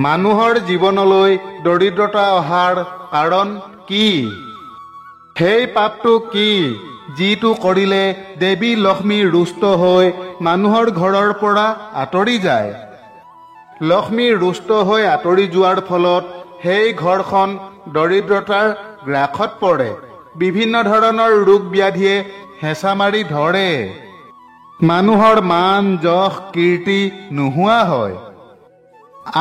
মানুহৰ জীৱনলৈ দৰিদ্ৰতা অহাৰ কাৰণ কি? সেই পাপটো কি যিটো কৰিলে দেৱী লক্ষ্মী ৰুষ্ট হৈ মানুহৰ ঘৰৰ পৰা আঁতৰি যায়? লক্ষ্মী ৰুষ্ট হৈ আঁতৰি যোৱাৰ ফলত সেই ঘৰখন দৰিদ্ৰতাৰ গ্ৰাসত পৰে। বিভিন্ন ধৰণৰ ৰোগ ব্যাধিয়ে হেঁচা মাৰি ধৰে। মানুহৰ মান যশ কীৰ্তি নোহোৱা হয়।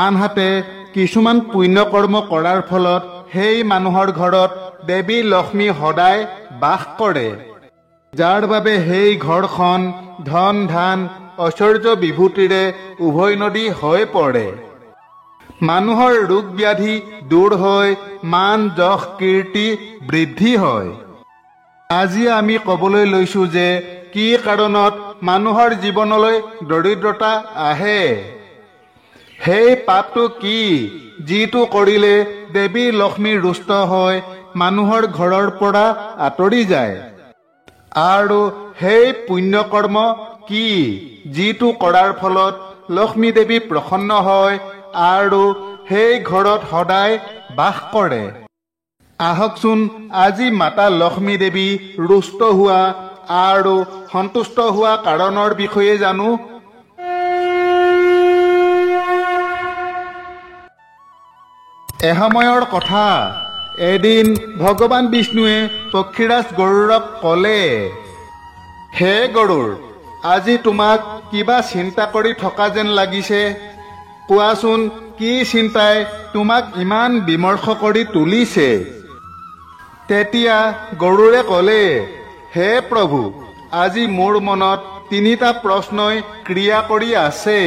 আনহাতে কিছুমান পুণ্যকৰ্ম কৰাৰ ফলত সেই মানুহৰ ঘৰত দেৱী লক্ষ্মী সদায় বাস কৰে, যাৰ বাবে সেই ঘৰখন ধন ধান ঐশ্বৰ্য বিভূতিৰে উভৈনদী হৈ পৰে। মানুহৰ ৰোগ ব্যাধি দূৰ হৈ মান যশ কীৰ্তি বৃদ্ধি হয়। আজি আমি ক'বলৈ লৈছোঁ যে কি কাৰণত মানুহৰ জীৱনলৈ দৰিদ্ৰতা আহে। সেই পাপটো কি যিটো কৰিলে দেৱী লক্ষ্মী ৰুষ্ট হৈ মানুহৰ ঘৰৰ পৰা আঁতৰি যায়? আৰু সেই পুণ্যকৰ্ম কি যিটো কৰাৰ ফলত লক্ষ্মী দেৱী প্ৰসন্ন হয় আৰু সেই ঘৰত সদায় বাস কৰে? আহকচোন আজি মাতা লক্ষ্মী দেৱী ৰুষ্ট হোৱা আৰু সন্তুষ্ট হোৱা কাৰণৰ বিষয়ে জানো। এসময়ৰ কথা, এদিন ভগৱান বিষ্ণুৱে পক্ষীৰাজ গৰুড়ক ক'লে, হে গৰুড়, আজি তোমাক কিবা চিন্তা কৰি থকা যেন লাগিছে। কোৱাচোন কি চিন্তাই তোমাক ইমান বিমৰ্ষ কৰি তুলিছে? তেতিয়া গৰুড়ে ক'লে, হে প্ৰভু, আজি মোৰ মনত তিনিটা প্ৰশ্নই ক্ৰিয়া কৰি আছে।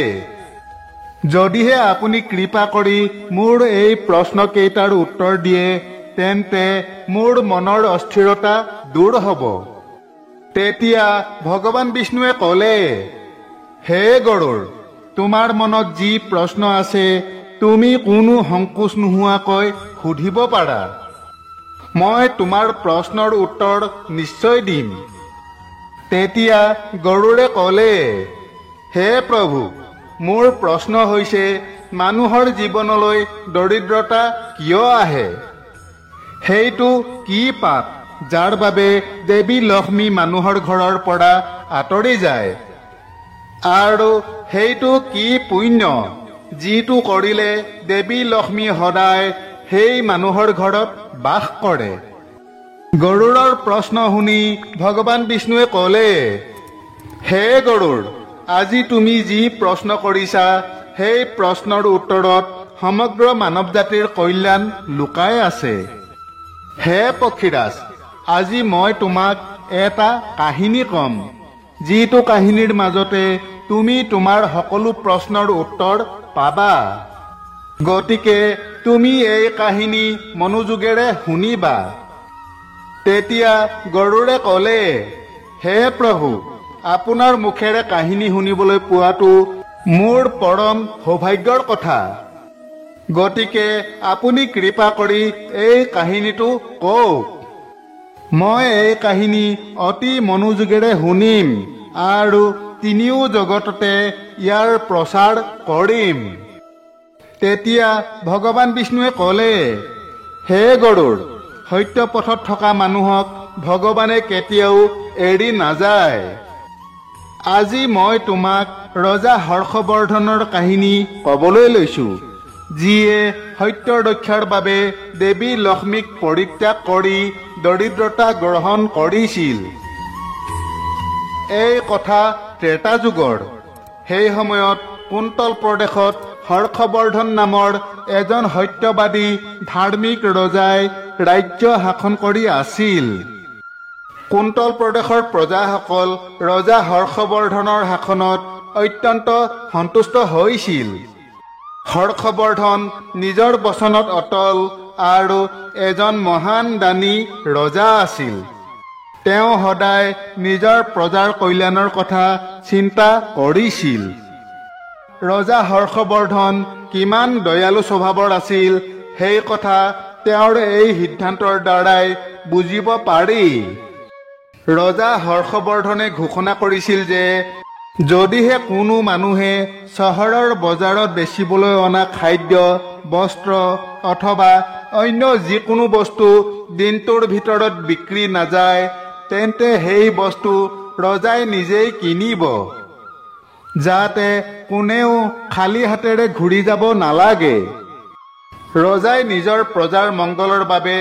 যদিহে আপুনি কৃপা কৰি মোৰ এই প্ৰশ্নকেইটাৰ উত্তৰ দিয়ে তেন্তে মোৰ মনৰ অস্থিৰতা দূৰ হ'ব। তেতিয়া ভগৱান বিষ্ণুৱে ক'লে, হে গৰুড়, তোমাৰ মনত যি প্ৰশ্ন আছে তুমি কোনো সংকোচ নোহোৱাকৈ সুধিব পাৰা। মই তোমাৰ প্ৰশ্নৰ উত্তৰ নিশ্চয় দিম। তেতিয়া গৰুড়ে ক'লে, হে প্ৰভু, মোৰ প্ৰশ্ন হৈছে মানুহৰ জীৱনলৈ দৰিদ্ৰতা কিয় আহে? সেইটো কি পাপ যাৰ বাবে দেৱী লক্ষ্মী মানুহৰ ঘৰৰ পৰা আঁতৰি যায়? আৰু সেইটো কি পুণ্য যিটো কৰিলে দেৱী লক্ষ্মী সদায় সেই মানুহৰ ঘৰত বাস কৰে? গৰুড়ৰ প্ৰশ্ন শুনি ভগৱান বিষ্ণুৱে ক'লে, হে গৰুড়, আজি তুমি যি প্ৰশ্ন কৰিছা সেই প্ৰশ্নৰ উত্তৰত সমগ্ৰ মানৱ জাতিৰ কল্যাণ লুকাই আছে। হে পক্ষীৰাজ, আজি মই তোমাক এটা কাহিনী ক'ম, যিটো কাহিনীৰ মাজতে তুমি তোমাৰ সকলো প্ৰশ্নৰ উত্তৰ পাবা। গতিকে তুমি এই কাহিনী মনোযোগেৰে শুনিবা। তেতিয়া গৰুড়ে ক'লে, হে প্ৰভু, আপোনাৰ মুখেৰে কাহিনী শুনিবলৈ পোৱাটো মোৰ পৰম সৌভাগ্যৰ কথা। গতিকে আপুনি কৃপা কৰি এই কাহিনীটো কওক। মই এই কাহিনী অতি মনোযোগেৰে শুনিম আৰু তিনিও জগততে ইয়াৰ প্ৰচাৰ কৰিম। তেতিয়া ভগৱান বিষ্ণুৱে ক'লে, হে গৰুড়, সত্য পথত থকা মানুহক ভগৱানে কেতিয়াও এৰি নাযায়। আজি মই তোমাক ৰজা হৰ্ষবৰ্ধনৰ কাহিনী ক'বলৈ লৈছোঁ, যিয়ে সত্যৰ ৰক্ষাৰ বাবে দেৱী লক্ষ্মীক পৰিত্যাগ কৰি দৰিদ্ৰতা গ্ৰহণ কৰিছিল। এই কথা ত্ৰেতা যুগৰ। সেই সময়ত কুন্তল প্ৰদেশত হৰ্ষবৰ্ধন নামৰ এজন সত্যবাদী ধাৰ্মিক ৰজাই ৰাজ্য শাসন কৰি আছিল। কুন্তল প্ৰদেশৰ প্ৰজাসকল ৰজা হৰ্ষবৰ্ধনৰ শাসনত অত্যন্ত সন্তুষ্ট হৈছিল। হৰ্ষবৰ্ধন নিজৰ বচনত অটল আৰু এজন মহান দানী ৰজা আছিল। তেওঁ সদায় নিজৰ প্ৰজাৰ কল্যাণৰ কথা চিন্তা কৰিছিল। ৰজা হৰ্ষবৰ্ধন কিমান দয়ালু স্বভাৱৰ আছিল সেই কথা তেওঁৰ এই সিদ্ধান্তৰ দ্বাৰাই বুজিব পাৰি। ৰজা হৰ্ষবৰ্ধনে ঘোষণা কৰিছিল যে যদিহে কোনো মানুহে চহৰৰ বজাৰত বেচিবলৈ অনা খাদ্য বস্ত্ৰ অথবা অন্য যিকোনো বস্তু দিনটোৰ ভিতৰত বিক্ৰী নাযায় তেন্তে সেই বস্তু ৰজাই নিজেই কিনিব, যাতে কোনেও খালী হাতেৰে ঘূৰি যাব নালাগে। ৰজাই নিজৰ প্ৰজাৰ মংগলৰ বাবে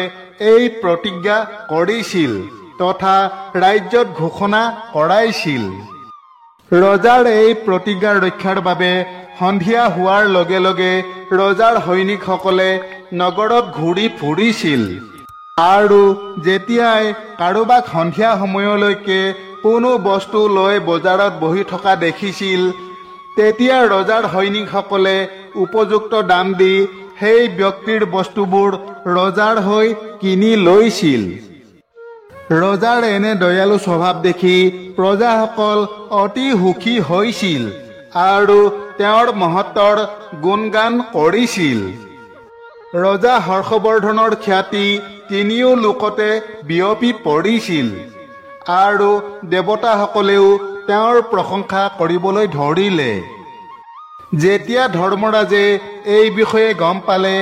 এই প্ৰতিজ্ঞা কৰিছিল তথা ৰাজ্যত ঘোষণা কৰাইছিল। ৰজাৰ এই প্ৰতিজ্ঞা ৰক্ষাৰ বাবে সন্ধিয়া হোৱাৰ লগে লগে ৰজাৰ সৈনিকসকলে নগৰত ঘূৰি ফুৰিছিল আৰু যেতিয়াই কাৰোবাক সন্ধিয়া সময়লৈকে কোনো বস্তু লৈ বজাৰত বহি থকা দেখিছিল তেতিয়া ৰজাৰ সৈনিকসকলে উপযুক্ত দাম দি সেই ব্যক্তিৰ বস্তুবোৰ ৰজাৰ হৈ কিনি লৈছিল। ৰজাৰ এনে দয়ালু স্বভাৱ দেখি প্ৰজাসকল অতি সুখী হৈছিল আৰু তেওঁৰ মহত্বৰ গুণগান কৰিছিল। ৰজা হৰ্ষবৰ্ধনৰ খ্যাতি তিনিও লোকতে বিয়পি পৰিছিল আৰু দেৱতাসকলেও তেওঁৰ প্ৰশংসা কৰিবলৈ ধৰিলে। যেতিয়া ধৰ্মৰাজে এই বিষয়ে গম পালে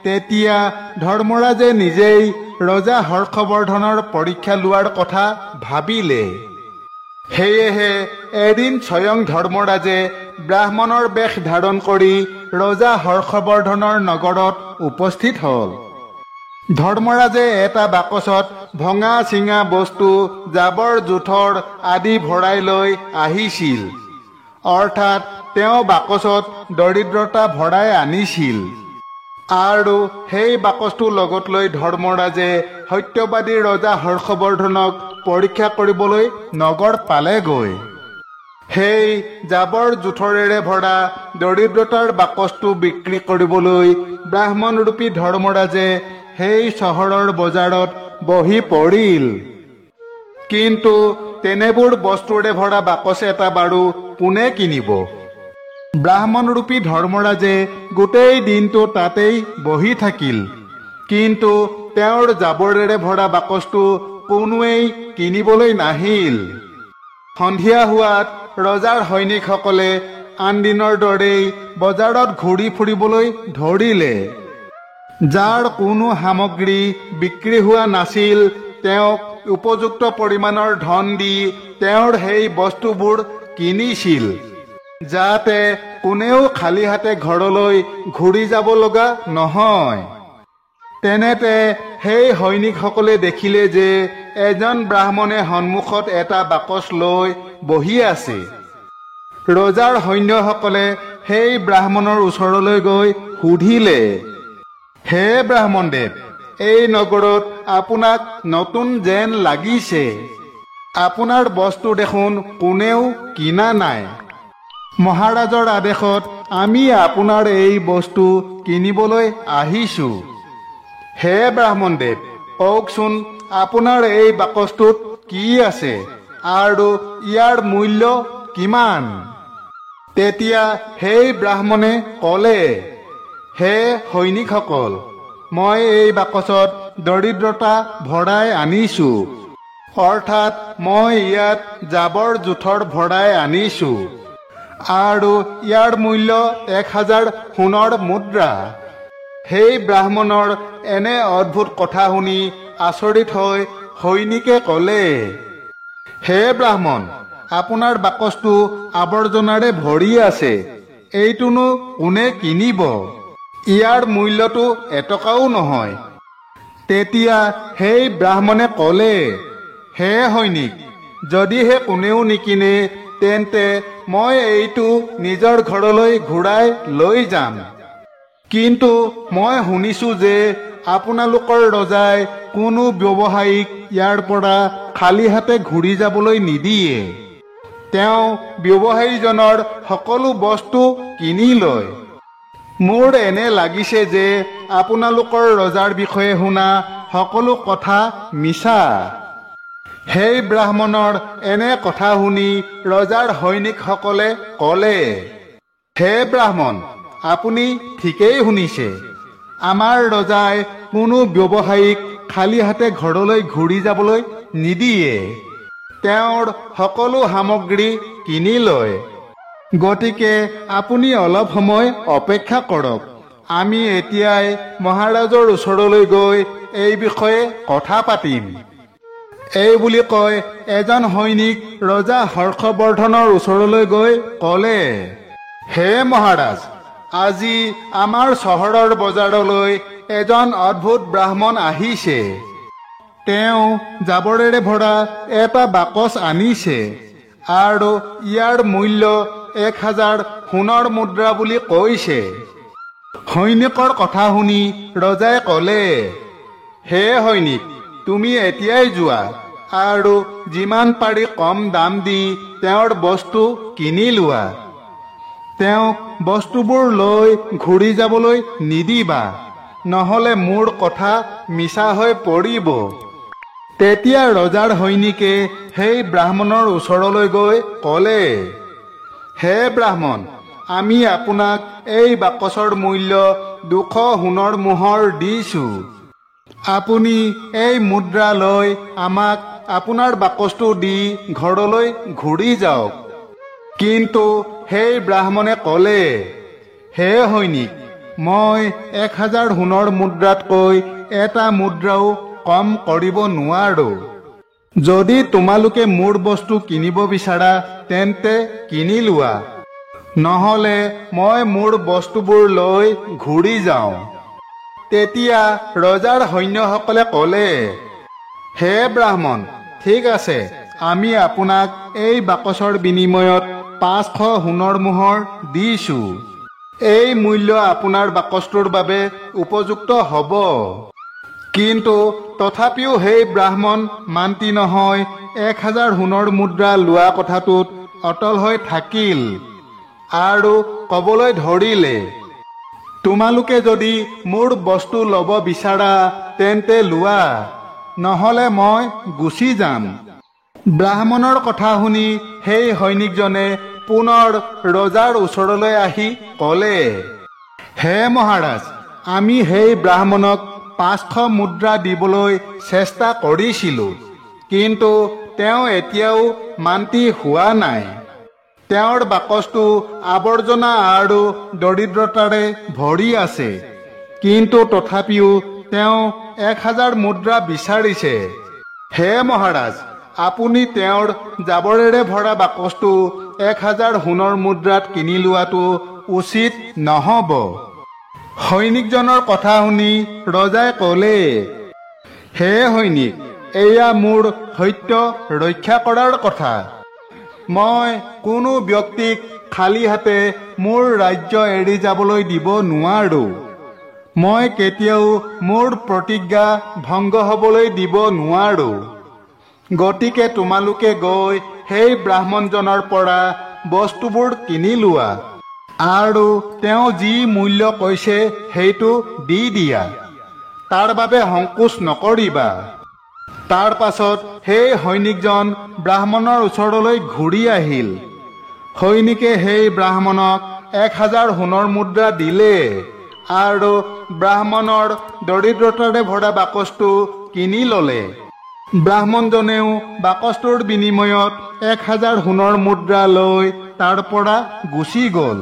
তেতিয়া ধৰ্মৰাজে নিজেই ৰজা হৰ্ষবৰ্ধনৰ পৰীক্ষা লোৱাৰ কথা ভাবিলে। সেয়েহে এদিন স্বয়ং ধৰ্মৰাজে ব্ৰাহ্মণৰ বেশ ধাৰণ কৰি ৰজা হৰ্ষবৰ্ধনৰ নগৰত উপস্থিত হল। ধৰ্মৰাজে এটা বাকচত ভঙা চিঙা বস্তু জাবৰ জোথৰ আদি ভৰাই লৈ আহিছিল, অৰ্থাৎ তেওঁ বাকচত দৰিদ্ৰতা ভৰাই আনিছিল। আৰু সেই বাকচটো লগত লৈ ধৰ্মৰাজে সত্যবাদী ৰজা হৰ্ষবৰ্ধনক পৰীক্ষা কৰিবলৈ নগৰ পালেগৈ। সেই জাবৰ জোথৰেৰে ভৰা দৰিদ্ৰতাৰ বাকচটো বিক্ৰী কৰিবলৈ ব্ৰাহ্মণৰূপী ধৰ্মৰাজে সেই চহৰৰ বজাৰত বহি পৰিল। কিন্তু তেনেবোৰ বস্তুৰে ভৰা বাকচ এটা বাৰু কোনে কিনিব? ব্ৰাহ্মণৰূপী ধৰ্মৰাজে গোটেই দিনটো তাতেই বহি থাকিল, কিন্তু তেওঁৰ জাবৰেৰে ভৰা বাকচটো কোনোৱেই কিনিবলৈ নাহিল। সন্ধিয়া হোৱাত ৰজাৰ সৈনিকসকলে আন দিনৰ দৰেই বজাৰত ঘূৰি ফুৰিবলৈ ধৰিলে। যাৰ কোনো সামগ্ৰী বিক্ৰী হোৱা নাছিল তেওঁক উপযুক্ত পৰিমাণৰ ধন দি তেওঁৰ সেই বস্তুবোৰ কিনিছিল, যাতে কোনেও খালী হাতে ঘৰলৈ ঘূৰি যাব লগা নহয়। তেনেতে সেই সৈনিকসকলে দেখিলে যে এজন ব্ৰাহ্মণে সন্মুখত এটা বাকচ লৈ বহি আছে। ৰজাৰ সৈন্যসকলে সেই ব্ৰাহ্মণৰ ওচৰলৈ গৈ সুধিলে, হে ব্ৰাহ্মণদেৱ, এই নগৰত আপোনাক নতুন যেন লাগিছে। আপোনাৰ বস্তু দেখোন কোনেও কিনা নাই। মহাৰাজৰ আদেশত আমি আপোনাৰ এই বস্তু কিনিবলৈ আহিছোঁ। হে ব্ৰাহ্মণদেৱ, কওকচোন আপোনাৰ এই বাকচটোত কি আছে আৰু ইয়াৰ মূল্য কিমান? তেতিয়া সেই ব্ৰাহ্মণে ক'লে, হে সৈনিকসকল, মই এই বাকচত দৰিদ্ৰতা ভৰাই আনিছোঁ, অৰ্থাৎ মই ইয়াত জাবৰ জোথৰ ভৰাই আনিছোঁ আৰু ইয়াৰ মূল্য 1000 সোণৰ মুদ্ৰা। সেই ব্ৰাহ্মণৰ এনে অদ্ভুত কথা শুনি আচৰিত হৈ সৈনিকে ক'লে, হে ব্ৰাহ্মণ, আপোনাৰ বাকচটো আৱৰ্জনাৰে ভৰি আছে, এইটোনো কোনে কিনিব? ইয়াৰ মূল্যটো এটকাও নহয়। তেতিয়া সেই ব্ৰাহ্মণে ক'লে, হে সৈনিক, যদিহে কোনেও নিকিনে তেন্তে মই এইটো নিজৰ ঘৰলৈ ঘূৰাই লৈ যাম। কিন্তু মই শুনিছোঁ যে আপোনালোকৰ ৰজাই কোনো ব্যৱসায়ীক ইয়াৰ পৰা খালী হাতে ঘূৰি যাবলৈ নিদিয়ে। তেওঁ ব্যৱসায়ীজনৰ সকলো বস্তু কিনি লয়। মোৰ এনে লাগিছে যে আপোনালোকৰ ৰজাৰ বিষয়ে শুনা সকলো কথা মিছা। সেই ব্ৰাহ্মণৰ এনে কথা শুনি ৰজাৰ সৈনিকসকলে ক'লে, হে ব্ৰাহ্মণ, আপুনি ঠিকেই শুনিছে। আমাৰ ৰজাই কোনো ব্যৱসায়ীক খালী হাতে ঘৰলৈ ঘূৰি যাবলৈ নিদিয়ে। তেওঁৰ সকলো সামগ্ৰী কিনি লয়। গতিকে আপুনি অলপ সময় অপেক্ষা কৰক। আমি এতিয়াই মহাৰাজৰ ওচৰলৈ গৈ এই বিষয়ে কথা পাতিম। এই বুলি কৈ এজন সৈনিক ৰজা হৰ্ষবৰ্ধনৰ ওচৰলৈ গৈ ক'লে, হে মহাৰাজ, আজি আমাৰ চহৰৰ বজাৰলৈ এজন অদ্ভুত ব্ৰাহ্মণ আহিছে। তেওঁ জাবৰেৰে ভৰা এটা বাকচ আনিছে আৰু ইয়াৰ মূল্য 1000 সোণৰ মুদ্ৰা বুলি কৈছে। সৈনিকৰ কথা শুনি ৰজাই ক'লে, হে সৈনিক, তুমি এতিয়াই যোৱা আৰু যিমান পাৰি কম দাম দি তেওঁৰ বস্তু কিনি লোৱা। তেওঁক বস্তুবোৰ লৈ ঘূৰি যাবলৈ নিদিবা, নহ'লে মোৰ কথা মিছা হৈ পৰিব। তেতিয়া ৰজাৰ সৈনিকে সেই ব্ৰাহ্মণৰ ওচৰলৈ গৈ ক'লে, হে ব্ৰাহ্মণ, আমি আপোনাক এই বাকচৰ মূল্য 200 সোণৰ মোহৰ দিছোঁ। আপুনি এই মুদ্ৰা লৈ আমাক আপোনাৰ বাকচটো দি ঘৰলৈ ঘূৰি যাওক। কিন্তু সেই ব্ৰাহ্মণে ক'লে, হে সৈনিক, মই 1000 সোণৰ মুদ্ৰাতকৈ এটা মুদ্ৰাও কম কৰিব নোৱাৰো। যদি তোমালোকে মোৰ বস্তু কিনিব বিচাৰা তেন্তে কিনি লোৱা, নহ'লে মই মোৰ বস্তুবোৰ লৈ ঘূৰি যাওঁ। তেতিয়া ৰজাৰ সৈন্যসকলে ক'লে, হে ব্ৰাহ্মণ, ঠিক আছে, আমি আপোনাক এই বাকচৰ বিনিময়ত 500 সোণৰ মোহৰ দিছোঁ। এই মূল্য আপোনাৰ বাকচটোৰ বাবে উপযুক্ত হ'ব। কিন্তু তথাপিও সেই ব্ৰাহ্মণ মান্তি নহয় 1000 সোণৰ মুদ্ৰা লোৱা কথাটোত অটল হৈ থাকিল আৰু ক'বলৈ ধৰিলে, তোমালোকে যদি মোৰ বস্তু ল'ব বিচাৰা তেন্তে লোৱা, নহ'লে মই গুচি যাম। ব্ৰাহ্মণৰ কথা শুনি সেই সৈনিকজনে পুনৰ ৰজাৰ ওচৰলৈ আহি ক'লে, হে মহাৰাজ, আমি সেই ব্ৰাহ্মণক 500 মুদ্ৰা দিবলৈ চেষ্টা কৰিছিলোঁ, কিন্তু তেওঁ এতিয়াও মান্তি হোৱা নাই। তেওঁৰ বাকচটো আৱৰ্জনা আৰু দৰিদ্ৰতাৰে ভৰি আছে, কিন্তু তথাপিও তেওঁ 1000 মুদ্ৰা বিচাৰিছে। হে মহাৰাজ, আপুনি তেওঁৰ জাবৰেৰে ভৰা বাকচটো 1000 সোণৰ মুদ্ৰাত কিনি লোৱাটো উচিত নহ'ব। সৈনিকজনৰ কথা শুনি ৰজাই ক'লে, হে সৈনিক, এয়া মোৰ সত্য ৰক্ষা কৰাৰ কথা। মই কোনো ব্যক্তিক খালী হাতে মোৰ ৰাজ্য এৰি যাবলৈ দিব নোৱাৰো। মই কেতিয়াও মোৰ প্ৰতিজ্ঞা ভংগ হ'বলৈ দিব নোৱাৰো। গতিকে তোমালোকে গৈ সেই ব্ৰাহ্মণজনৰ পৰা বস্তুবোৰ কিনি লোৱা আৰু তেওঁ যি মূল্য কৈছে সেইটো দি দিয়া। তাৰ বাবে সংকোচ নকৰিবা। তাৰ পাছত সেই সৈনিকজন ব্ৰাহ্মণৰ ওচৰলৈ ঘূৰি আহিল। সৈনিকে সেই ব্ৰাহ্মণক 1000 সোণৰ মুদ্ৰা দিলে আৰু ব্ৰাহ্মণৰ দৰিদ্ৰতাৰে ভৰা বাকচটো কিনি ল'লে। ব্ৰাহ্মণজনেও বাকচটোৰ বিনিময়ত 1000 সোণৰ মুদ্ৰা লৈ তাৰ পৰা গুচি গ'ল।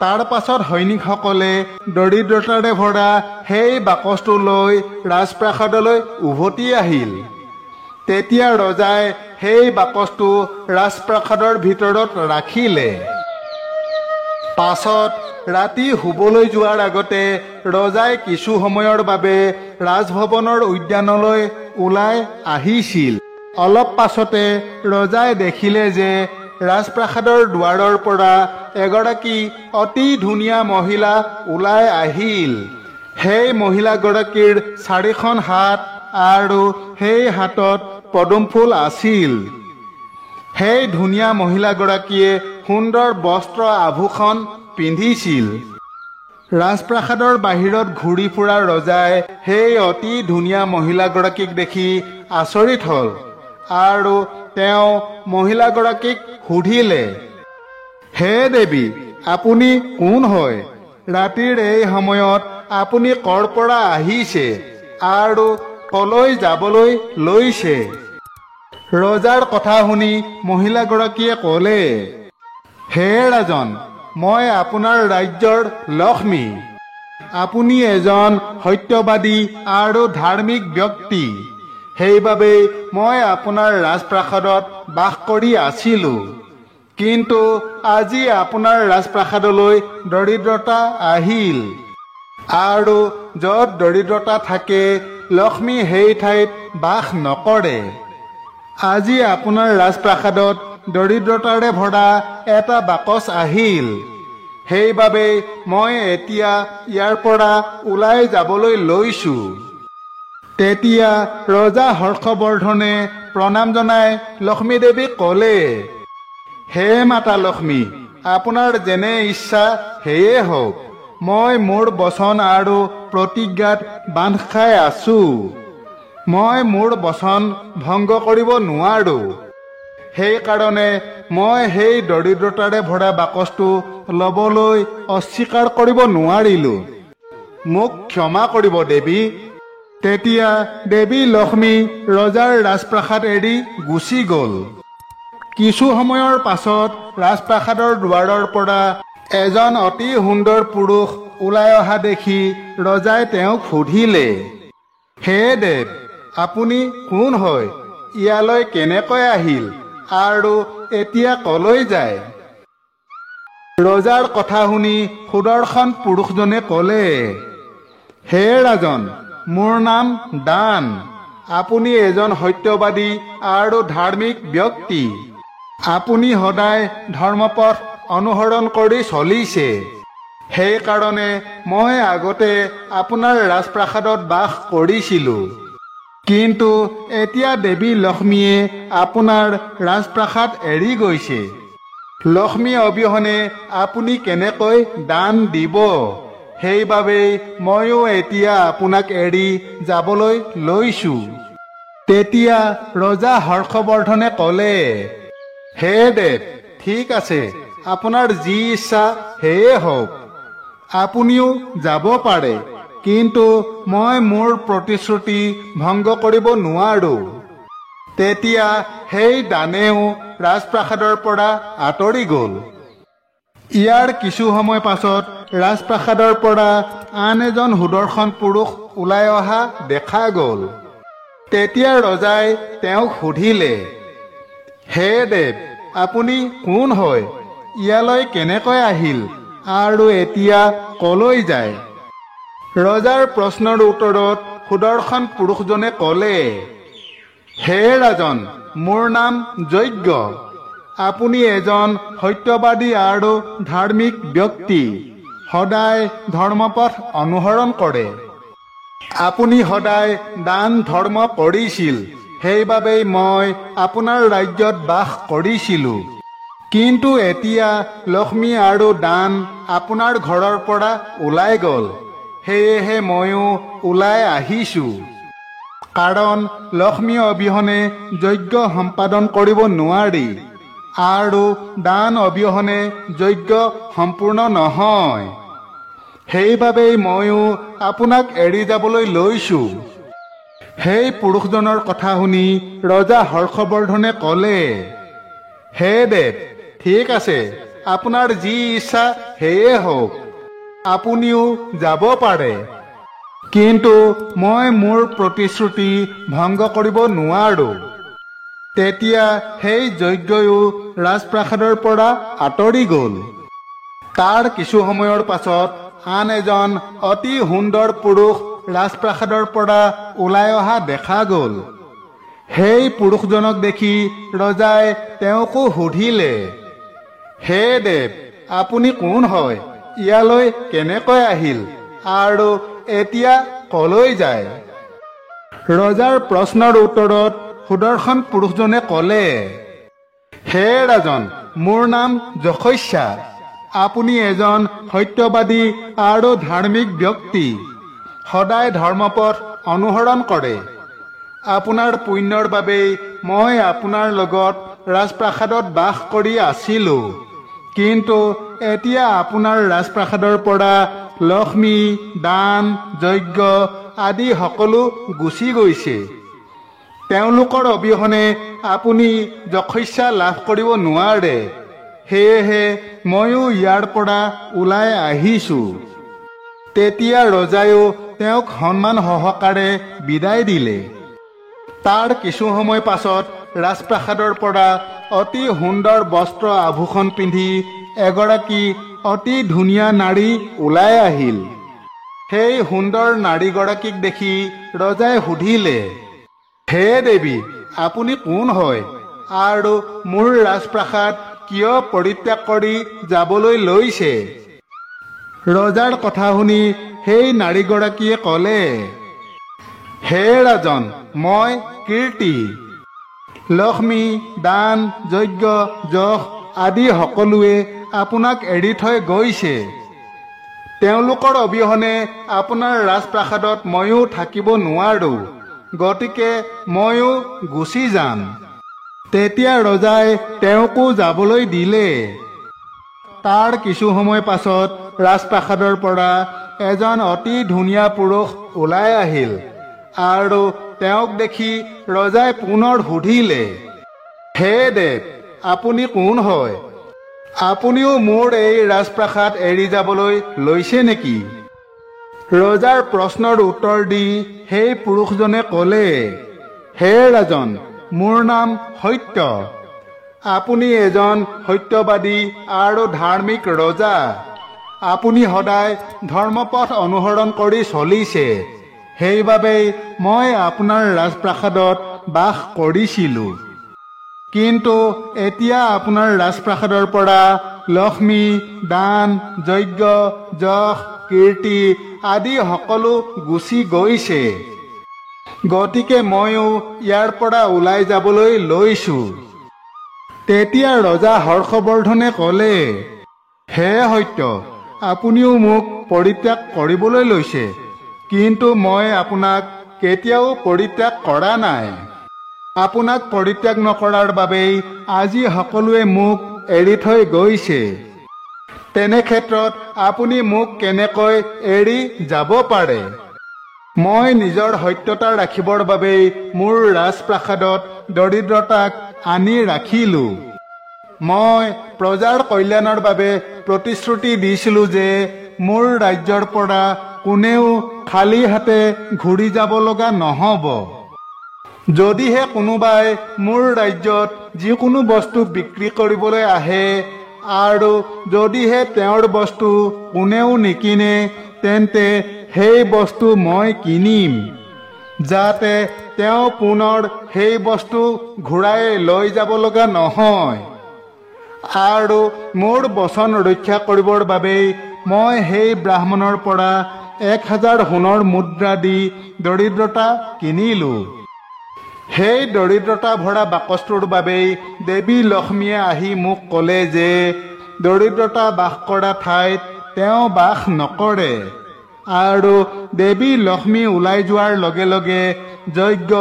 তাৰ পাছত সৈনিকসকলে দৰিদ্ৰতাৰে ভৰা সেই বাকচটো লৈ ৰাজপ্ৰাসাদলৈ উভতি আহিল। তেতিয়া ৰজাই সেই বাকচটো ৰাজপ্ৰাসাদৰ ভিতৰত ৰাখিলে। পাছত ৰাতি শুবলৈ যোৱাৰ আগতে ৰজাই কিছু সময়ৰ বাবে ৰাজভৱনৰ উদ্যানলৈ ওলাই আহিছিল। অলপ পাছতে ৰজাই দেখিলে যে ৰাজপ্ৰাসাদৰ দুৱাৰৰ পৰা এগৰাকী অতি ধুনীয়া মহিলা ওলাই আহিল। সেই মহিলাগৰাকীৰ 4খন হাত আৰু সেই হাতত পদুম ফুল আছিল। সেই ধুনীয়া মহিলাগৰাকীয়ে সুন্দৰ বস্ত্ৰ আভূষণ পিন্ধিছিল। ৰাজপ্ৰাসাদৰ বাহিৰত ঘূৰি ফুৰা ৰজাই সেই অতি ধুনীয়া মহিলাগৰাকীক দেখি আচৰিত হ'ল আৰু তেওঁ মহিলাগৰাকীক সুধিলে, হে দেৱী, আপুনি কোন হয়? ৰাতিৰ এই সময়ত আপুনি ক'ৰ পৰা আহিছে আৰু কলৈ যাবলৈ লৈছে? ৰজাৰ কথা শুনি মহিলাগৰাকীয়ে ক'লে, হে ৰাজন, মই আপোনাৰ ৰাজ্যৰ লক্ষ্মী। আপুনি এজন সত্যবাদী আৰু ধাৰ্মিক ব্যক্তি। সেইবাবে মই আপোনাৰ ৰাজপ্ৰাসাদত বাস কৰি আছিলোঁ। কিন্তু আজি আপোনাৰ ৰাজপ্ৰাসাদলৈ দৰিদ্ৰতা আহিল, আৰু য'ত দৰিদ্ৰতা থাকে লক্ষ্মী সেই ঠাইত বাস নকৰে। আজি আপোনাৰ ৰাজপ্ৰাসাদত দৰিদ্ৰতাৰে ভৰা এটা বাকচ আহিল। সেইবাবে মই এতিয়া ইয়াৰ পৰা ওলাই যাবলৈ লৈছোঁ। তেতিয়া ৰজা হৰ্ষবৰ্ধনে প্ৰণাম জনাই লক্ষ্মী দেৱীক ক'লে, হে মাতা লক্ষ্মী, আপোনাৰ যেনে ইচ্ছা সেয়ে হওক। মই মোৰ বচন আৰু প্ৰতিজ্ঞাত বান্ধ খাই আছোঁ। মই মোৰ বচন ভংগ কৰিব নোৱাৰো। সেইকাৰণে মই সেই দৰিদ্ৰতাৰে ভৰা বাকচটো ল'বলৈ অস্বীকাৰ কৰিব নোৱাৰিলোঁ। মোক ক্ষমা কৰিব দেৱী। তেতিয়া দেৱী লক্ষ্মী ৰজাৰ ৰাজপ্ৰাসাদ এৰি গুচি গ'ল। কিছু সময়ৰ পাছত ৰাজপ্ৰাসাদৰ দুৱাৰৰ পৰা এজন অতি সুন্দৰ পুৰুষ ওলাই অহা দেখি ৰজাই তেওঁক সুধিলে, হে দেৱ, আপুনি কোন হয়? ইয়ালৈ কেনেকৈ আহিল আৰু এতিয়া কলৈ যায়? ৰজাৰ কথা শুনি সুদৰ্শন পুৰুষজনে ক'লে, হে ৰাজন, মোৰ নাম দান। আপুনি এজন সত্যবাদী আৰু ধাৰ্মিক ব্যক্তি। আপুনি সদায় ধৰ্মপথ অনুসৰণ কৰি চলিছে। সেইকাৰণে মই আগতে আপোনাৰ ৰাজপ্ৰাসাদত বাস কৰিছিলোঁ। কিন্তু এতিয়া দেৱী লক্ষ্মীয়ে আপোনাৰ ৰাজপ্ৰাসাদ এৰি গৈছে। লক্ষ্মী অবিহনে আপুনি কেনেকৈ দান দিব? সেইবাবেই ময়ো এতিয়া আপোনাক এৰি যাবলৈ লৈছোঁ। তেতিয়া ৰজা হৰ্ষবৰ্ধনে ক'লে, হে দেৱ, ঠিক আছে, আপোনাৰ যি ইচ্ছা সেয়ে হওক। আপুনিও যাব পাৰে, কিন্তু মই মোৰ প্ৰতিশ্ৰুতি ভংগ কৰিব নোৱাৰো। তেতিয়া সেই দানেও ৰাজপ্ৰাসাদৰ পৰা আঁতৰি গ'ল। ইয়াৰ কিছু সময় পাছত ৰাজপ্ৰাসাদৰ পৰা আন এজন সুদৰ্শন পুৰুষ ওলাই অহা দেখা গ'ল। তেতিয়া ৰজাই তেওঁক সুধিলে, হে দেৱ, আপুনি কোন হয়? ইয়ালৈ কেনেকৈ আহিল আৰু এতিয়া কলৈ যায়? ৰজাৰ প্ৰশ্নৰ উত্তৰত সুদৰ্শন পুৰুষজনে ক'লে, হে ৰাজন, মোৰ নাম যজ্ঞ। আপুনি এজন সত্যবাদী আৰু ধাৰ্মিক ব্যক্তি। সদায় ধৰ্মপথ অনুসৰণ কৰে। আপুনি সদায় দান ধৰ্ম কৰিছিল। সেইবাবেই মই আপোনাৰ ৰাজ্যত বাস কৰিছিলোঁ। কিন্তু এতিয়া লক্ষ্মী আৰু দান আপোনাৰ ঘৰৰ পৰা ওলাই গ'ল। সেয়েহে ময়ো ওলাই আহিছোঁ। কাৰণ লক্ষ্মী অবিহনে যজ্ঞ সম্পাদন কৰিব নোৱাৰি, আৰু দান অবিহনে যজ্ঞ সম্পূৰ্ণ নহয়। সেইবাবেই ময়ো আপোনাক এৰি যাবলৈ লৈছোঁ। সেই পুৰুষজনৰ কথা শুনি ৰজা হৰ্ষবৰ্ধনে ক'লে, হে দেৱ, ঠিক আছে, আপোনাৰ যি ইচ্ছা সেয়ে হওক। আপুনিও যাব পাৰে, কিন্তু মই মোৰ প্ৰতিশ্ৰুতি ভংগ কৰিব নোৱাৰো। তেতিয়া সেই যজ্ঞও ৰাজপ্ৰাসাদৰ পৰা আঁতৰি গ'ল। তাৰ কিছু সময়ৰ পাছত আন এজন অতি সুন্দৰ পুৰুষ ৰাজপ্ৰাসাদৰ পৰা ওলাই অহা দেখা গ'ল। সেই পুৰুষজনক দেখি ৰজাই তেওঁকো সুধিলে, হে দেৱ, আপুনি কোন হয়? ইয়ালৈ কেনেকৈ আহিল আৰু এতিয়া কলৈ যায়? ৰজাৰ প্ৰশ্নৰ উত্তৰত সুদৰ্শন পুৰুষজনে ক'লে, হে ৰাজন, মোৰ নাম যশস্যা। আপুনি এজন সত্যবাদী আৰু ধাৰ্মিক ব্যক্তি। সদায় ধৰ্মপথ অনুসৰণ কৰে। আপোনাৰ পুণ্যৰ বাবেই মই আপোনাৰ লগত ৰাজপ্ৰাসাদত বাস কৰি আছিলোঁ। কিন্তু এতিয়া আপোনাৰ ৰাজপ্ৰাসাদৰ পৰা লক্ষ্মী, দান, যজ্ঞ আদি সকলো গুচি গৈছে। তেওঁলোকৰ অবিহনে আপুনি যশস্যা লাভ কৰিব নোৱাৰে। সেয়েহে ময়ো ইয়াৰ পৰা ওলাই আহিছোঁ। তেতিয়া ৰজায়ো তেওঁক সন্মান সহকাৰে বিদায় দিলে। তাৰ কিছু সময় পাছত ৰাজপ্ৰাসাদৰ পৰা অতি সুন্দৰ বস্ত্ৰ আভূষণ পিন্ধি এগৰাকী অতি ধুনীয়া নাৰী ওলাই আহিল। সেই সুন্দৰ নাৰীগৰাকীক দেখি ৰজাই সুধিলে, হে দেৱী, আপুনি কোন হয় আৰু মোৰ ৰাজপ্ৰাসাদ কিয় পৰিত্যাগ কৰি যাবলৈ লৈছে? ৰজাৰ কথা শুনি সেই নাৰীগৰাকীয়ে ক'লে, হে ৰাজন, মই কীৰ্তি। লক্ষ্মী, দান, যজ্ঞ, যশ আদি সকলোৱে আপোনাক এৰি থৈ গৈছে। তেওঁলোকৰ অবিহনে আপোনাৰ ৰাজপ্ৰাসাদত ময়ো থাকিব নোৱাৰোঁ, গতিকে ময়ো গুচি যাম। তেতিয়া ৰজাই তেওঁকো যাবলৈ দিলে। তাৰ কিছু সময় পাছত ৰাজপ্ৰাসাদৰ পৰা এজন অতি ধুনীয়া পুৰুষ ওলাই আহিল আৰু তেওঁক দেখি ৰজাই পুনৰ সুধিলে, হে দেৱ, আপুনি কোন হয়? আপুনিও মোৰ এই ৰাজপ্ৰাসাদ এৰি যাবলৈ লৈছে নেকি? ৰজাৰ প্ৰশ্নৰ উত্তৰ দি সেই পুৰুষজনে ক'লে, হে ৰাজন, মোৰ নাম সত্য। আপুনি এজন সত্যবাদী আৰু ধাৰ্মিক ৰজা। আপুনি সদায় ধৰ্মপথ অনুসৰণ কৰি চলিছে। সেইবাবেই মই আপোনাৰ ৰাজপ্ৰাসাদত বাস কৰিছিলোঁ। কিন্তু এতিয়া আপোনাৰ ৰাজপ্ৰাসাদৰ পৰা লক্ষ্মী, দান, যজ্ঞ, যশ, কীৰ্তি আদি সকলো গুচি গৈছে। গতিকে ময়ো ইয়াৰ পৰা ওলাই যাবলৈ লৈছোঁ। তেতিয়া ৰজা হৰ্ষবৰ্ধনে ক'লে, হে সত্য, আপুনিও মোক পৰিত্যাগ কৰিবলৈ লৈছে, কিন্তু মই আপোনাক কেতিয়াও পৰিত্যাগ কৰা নাই। আপোনাক পৰিত্যাগ নকৰাৰ বাবেই আজি সকলোৱে মোক এৰি থৈ গৈছে। তেনে ক্ষেত্ৰত আপুনি মোক কেনেকৈ এৰি যাব পাৰে? মই নিজৰ সত্যতা ৰাখিবৰ বাবেই মোৰ ৰাজপ্ৰাসাদত দৰিদ্ৰতাক আনি ৰাখিলোঁ। মই প্ৰজাৰ কল্যাণৰ বাবে প্ৰতিশ্ৰুতি দিছিলোঁ যে মোৰ ৰাজ্যৰ পৰা কোনেও খালী হাতে ঘূৰি যাব লগা নহ'ব। যদিহে কোনোবাই মোৰ ৰাজ্যত যিকোনো বস্তু বিক্ৰী কৰিবলৈ আহে আৰু যদিহে তেওঁৰ বস্তু কোনেও নিকিনে, তেন্তে সেই বস্তু মই কিনিম, যাতে তেওঁ পুনৰ সেই বস্তু ঘূৰাই লৈ যাব লগা নহয়। আৰু মোৰ বচন ৰক্ষা কৰিবৰ বাবেই মই সেই ব্ৰাহ্মণৰ পৰা 1000 সোণৰ মুদ্ৰা দি দৰিদ্ৰতা কিনিলোঁ। সেই দৰিদ্ৰতা ভৰা বাকচটোৰ বাবেই দেৱী লক্ষ্মীয়ে আহি মোক ক'লে যে দৰিদ্ৰতা বাস কৰা ঠাইত তেওঁ বাস নকৰে। আৰু দেৱী লক্ষ্মী ওলাই যোৱাৰ লগে লগে যজ্ঞ,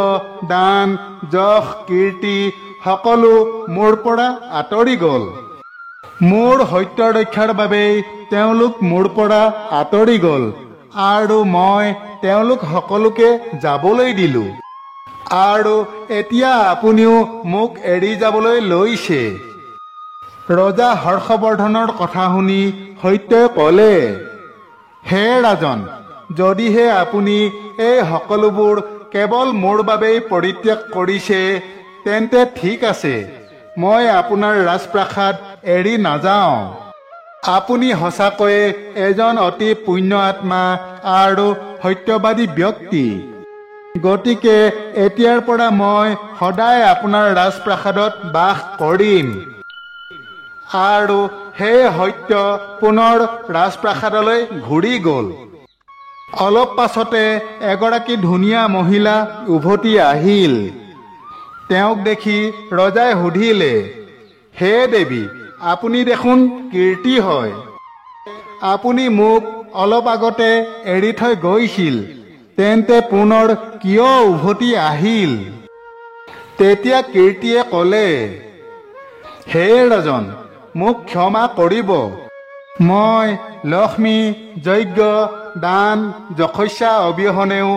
দান, যশ, কীৰ্তি সকলো মোৰ পৰা আঁতৰি গ'ল। মোৰ সত্য ৰক্ষাৰ বাবেই তেওঁলোক মোৰ পৰা আঁতৰি গ'ল আৰু মই তেওঁলোক সকলোকে যাবলৈ দিলোঁ। আৰু এতিয়া আপুনিও মোক এৰি যাবলৈ লৈছে। ৰজা হৰ্ষবৰ্ধনৰ কথা শুনি সত্যই ক'লে, হে ৰাজন, যদিহে আপুনি এই সকলোবোৰ কেৱল মোৰ বাবেই পৰিত্যাগ কৰিছে, তেন্তে ঠিক আছে, মই আপোনাৰ ৰাজপ্ৰাসাদ এৰি নাযাওঁ। আপুনি সঁচাকৈয়ে এজন অতি পুণ্য আত্মা আৰু সত্যবাদী ব্যক্তি। গতিকে এতিয়াৰ পৰা মই সদায় আপোনাৰ ৰাজপ্ৰাসাদত বাস কৰিম। আৰু সেই সত্য পুনৰ ৰাজপ্ৰাসাদলৈ ঘূৰি গ'ল। অলপ পাছতে এগৰাকী ধুনীয়া মহিলা উভতি আহিল। তেওঁক দেখি ৰজাই সুধিলে, হে দেৱী, আপুনি দেখোন কীৰ্তি হয়। আপুনি মোক অলপ আগতে এৰি থৈ গৈছিল, তেন্তে পুনৰ কিয় উভতি আহিল? তেতিয়া কীৰ্তিয়ে ক'লে, হে ৰাজন, মোক ক্ষমা কৰিব। মই লক্ষ্মী, যজ্ঞ, দান, যশস্যা অবিহনেও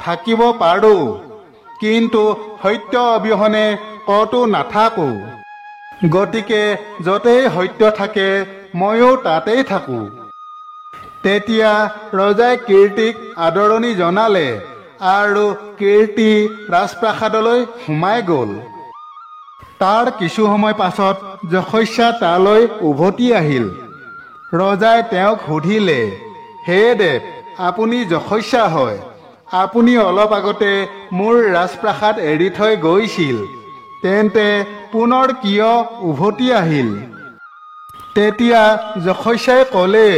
থাকিব পাৰোঁ, কিন্তু সত্য অবিহনে কতো নাথাকো। গতিকে য'তেই সত্য থাকে ময়ো তাতেই থাকোঁ। তেতিয়া ৰজাই কীৰ্তিক আদৰণি জনালে আৰু কীৰ্তি ৰাজপ্ৰাসাদলৈ সোমাই গ'ল। তাৰ কিছু সময় পাছত যশস্যা তালৈ উভতি আহিল। ৰজাই তেওঁক সুধিলে, হে দেৱ, আপুনি যশস্যা হয়। আপুনি অলপ আগতে মোৰ ৰাজপ্ৰাসাদ এৰি থৈ গৈছিল, তেন্তে পুনৰ কিয় উভতি আহিল? তেতিয়া যশস্যাই ক'লে,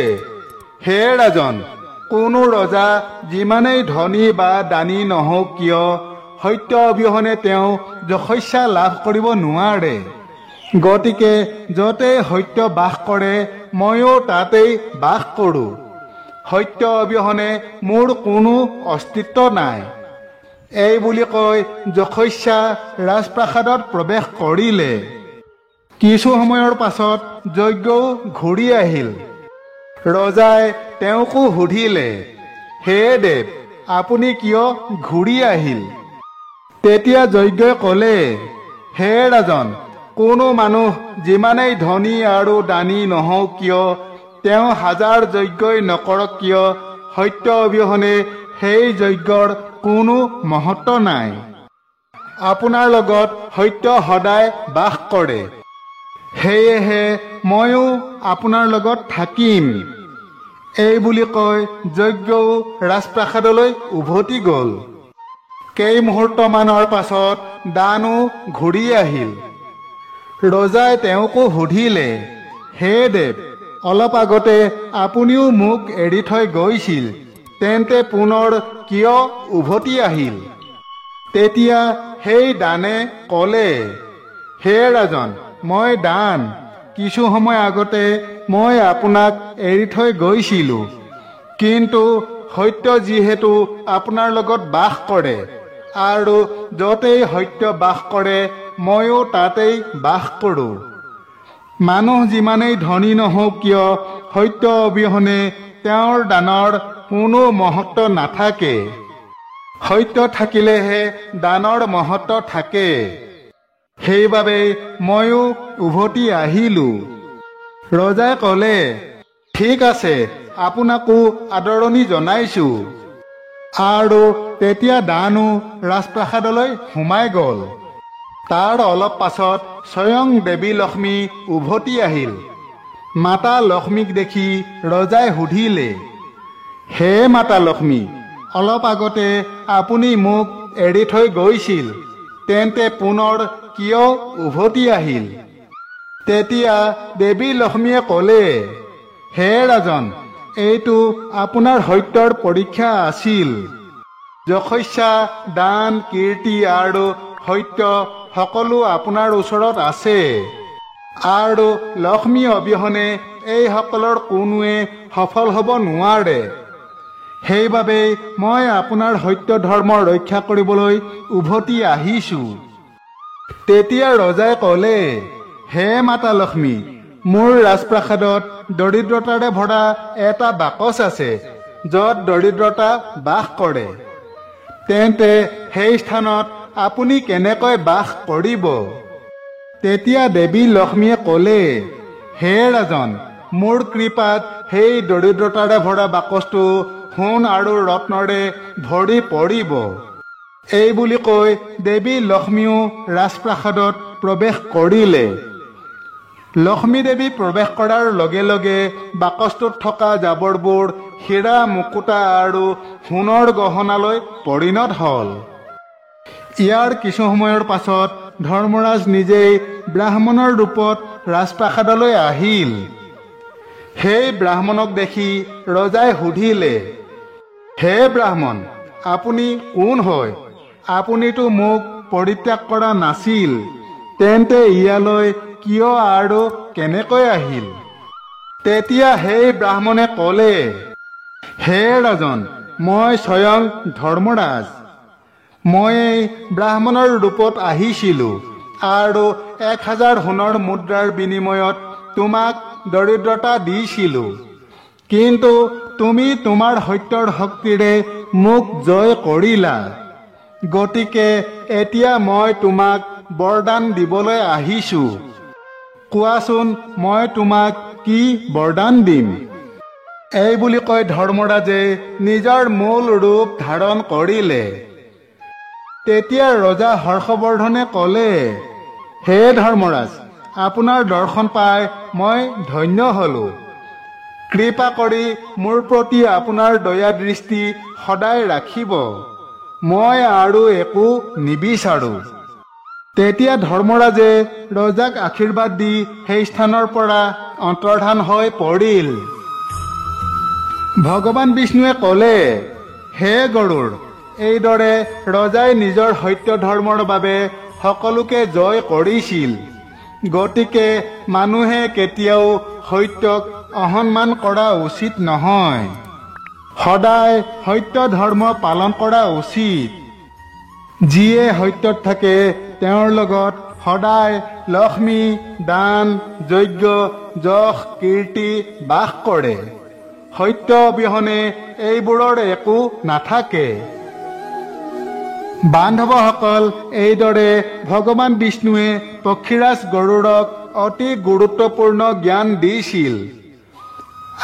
হে ৰাজন, কোনো ৰজা যিমানেই ধনী বা দানী নহওক কিয় সত্য অবিহনে তেওঁ যশস্যা লাভ কৰিব নোৱাৰে। গতিকে য'তেই সত্য বাস কৰে ময়ো তাতেই বাস কৰোঁ। সত্য অবিহনে মোৰ কোনো অস্তিত্ব নাই। এই বুলি কৈ যশস্যা ৰাজপ্ৰাসাদত প্ৰৱেশ কৰিলে। কিছু সময়ৰ পাছত যজ্ঞও ঘূৰি আহিল। ৰজাই তেওঁকো সুধিলে, হে দেৱ, আপুনি কিয় ঘূৰি আহিল? তেতিয়া যজ্ঞই ক'লে, হে ৰাজন, কোনো মানুহ যিমানেই ধনী আৰু দানী নহওক কিয় তেওঁ হাজাৰ যজ্ঞই নকৰক কিয় সত্য অবিহনে সেই যজ্ঞৰ কোনো মহত্ব নাই। আপোনাৰ লগত সত্য সদায় বাস কৰে, সেয়েহে ময়ো আপোনাৰ লগত থাকিম। এই বুলি কৈ যজ্ঞও ৰাজপ্ৰাসাদলৈ উভতি গ'ল। কেইমুহূৰ্তমানৰ পাছত দানো ঘূৰি আহিল। ৰজাই তেওঁকো সুধিলে, হে দেৱ, অলপ আগতে আপুনিও মোক এৰি থৈ গৈছিল, তেন্তে পুনৰ কিয় উভতি আহিল? তেতিয়া সেই দানে ক'লে, হে ৰাজন, মই দান। কিছু সময় আগতে মই আপোনাক এৰি থৈ গৈছিলোঁ, কিন্তু সত্য যিহেতু আপোনাৰ লগত বাস কৰে আৰু য'তেই সত্য বাস কৰে ময়ো তাতেই বাস কৰোঁ। মানুহ যিমানেই ধনী নহওক কিয় সত্য অবিহনে তেওঁৰ দানৰ কোনো মহত্ব নাথাকে। সত্য থাকিলেহে দানৰ মহত্ব থাকে। সেইবাবে ময়ো উভতি আহিলোঁ। ৰজাই ক'লে, ঠিক আছে, আপোনাকো আদৰণি জনাইছোঁ। আৰু তেতিয়া দানো ৰাজপ্ৰাসাদলৈ সোমাই গ'ল। তাৰ অলপ পাছত স্বয়ং দেৱী লক্ষ্মী উভতি আহিল। মাতা লক্ষ্মীক দেখি ৰজাই সুধিলে, হে মাতা লক্ষ্মী, অলপ আগতে আপুনি মোক এৰি থৈ গৈছিল, তেন্তে পুনৰ কিয় উভতি আহিল? তেতিয়া দেৱী লক্ষ্মীয়ে ক'লে, হে ৰাজন, এইটো আপোনাৰ সত্যৰ পৰীক্ষা আছিল। যশস্যা, দান, কীৰ্তি আৰু সত্য সকলো আপোনাৰ ওচৰত আছে, আৰু লক্ষ্মী অবিহনে এইসকলৰ কোনোৱে সফল হ'ব নোৱাৰে। সেইবাবে মই আপোনাৰ সত্য ধৰ্ম ৰক্ষা কৰিবলৈ উভতি আহিছোঁ। তেতিয়া ৰজাই ক'লে, হে মাতা লক্ষ্মী, মোৰ ৰাজপ্ৰাসাদত দৰিদ্ৰতাৰে ভৰা এটা বাকচ আছে, য'ত দৰিদ্ৰতা বাস কৰে। তেন্তে সেই স্থানত আপুনি কেনেকৈ বাস কৰিব? তেতিয়া দেৱী লক্ষ্মীয়ে ক'লে, হে ৰাজন, মোৰ কৃপাত সেই দৰিদ্ৰতাৰে ভৰা বাকচটো সোণ আৰু ৰত্নৰে ভৰি পৰিব। এই বুলি কৈ দেৱী লক্ষ্মীও ৰাজপ্ৰাসাদত প্ৰৱেশ কৰিলে। লক্ষ্মী দেৱী প্ৰৱেশ কৰাৰ লগে লগে বাকচটোত থকা জাবৰবোৰ হীৰা, মুকুতা আৰু সোণৰ গহনালৈ পৰিণত হ'ল। ইয়াৰ কিছু সময়ৰ পাছত ধৰ্মৰাজ নিজেই ব্ৰাহ্মণৰ ৰূপত ৰাজপ্ৰাসাদলৈ আহিল। সেই ব্ৰাহ্মণক দেখি ৰজাই সুধিলে, হে ব্ৰাহ্মণ, আপুনি কোন হয়? আপুনিতো মোক পৰিত্যাগ কৰা নাছিল, তেন্তে ইয়ালৈ কিয় আৰু কেনেকৈ আহিল? তেতিয়া সেই ব্ৰাহ্মণে ক'লে, হে ৰাজন, মই স্বয়ং ধৰ্মৰাজ। মই ব্ৰাহ্মণৰ ৰূপত আহিছিলোঁ আৰু 1000 সোণৰ মুদ্ৰাৰ বিনিময়ত তোমাক দৰিদ্ৰতা দিছিলোঁ, কিন্তু তুমি তোমাৰ সত্যৰ শক্তিৰে মোক জয় কৰিলা। গতিকে এতিয়া মই তোমাক বৰদান দিবলৈ আহিছো। কোৱাচোন মই তোমাক কি বৰদান দিম? এই বুলি কৈ ধৰ্মৰাজে নিজৰ মূল ৰূপ ধাৰণ কৰিলে। তেতিয়া ৰজা হৰ্ষবৰ্ধনে ক'লে, হে ধৰ্মৰাজ, আপোনাৰ দৰ্শন পাই মই ধন্য হলো। কৃপা কৰি মোৰ প্ৰতি আপোনাৰ দয়া দৃষ্টি সদায় ৰাখিব। মই আৰু একো নিবিচাৰো। তেতিয়া ধৰ্মৰাজে ৰজাক আশীৰ্বাদ দি সেই স্থানৰ পৰা অন্তৰ্ধান হৈ পৰিল। ভগৱান বিষ্ণুৱে ক'লে, হে গৰুড়, এইদৰে ৰজাই নিজৰ সত্য ধৰ্মৰ বাবে সকলোকে জয় কৰিছিল। গতিকে মানুহে কেতিয়াও সত্যক অসন্মান কৰা উচিত নহয়। সদায় সত্য ধৰ্ম পালন কৰা উচিত। যিয়ে সত্যত থাকে তেওঁৰ লগত সদায় লক্ষ্মী, দান, যজ্ঞ, যশ, কীৰ্তি বাস কৰে। সত্য অবিহনে এইবোৰৰ একো নাথাকে। বান্ধৱসকল, এইদৰে ভগৱান বিষ্ণুৱে পক্ষীৰাজ গৰুড়ক অতি গুৰুত্বপূৰ্ণ জ্ঞান দিছিল।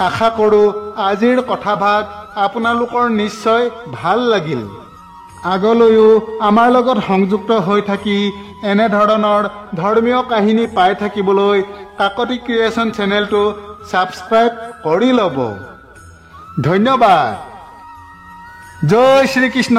আশা কৰোঁ আজিৰ কথাভাগ আপোনালোকৰ নিশ্চয় ভাল লাগিল। আগলৈও আমাৰ লগত সংযুক্ত হৈ থাকি এনেধৰণৰ ধৰ্মীয় কাহিনী পাই থাকিবলৈ কাকতি ক্ৰিয়েশ্যন চেনেলটো ছাবস্ক্ৰাইব কৰি ল'ব। ধন্যবাদ। জয় শ্ৰীকৃষ্ণ।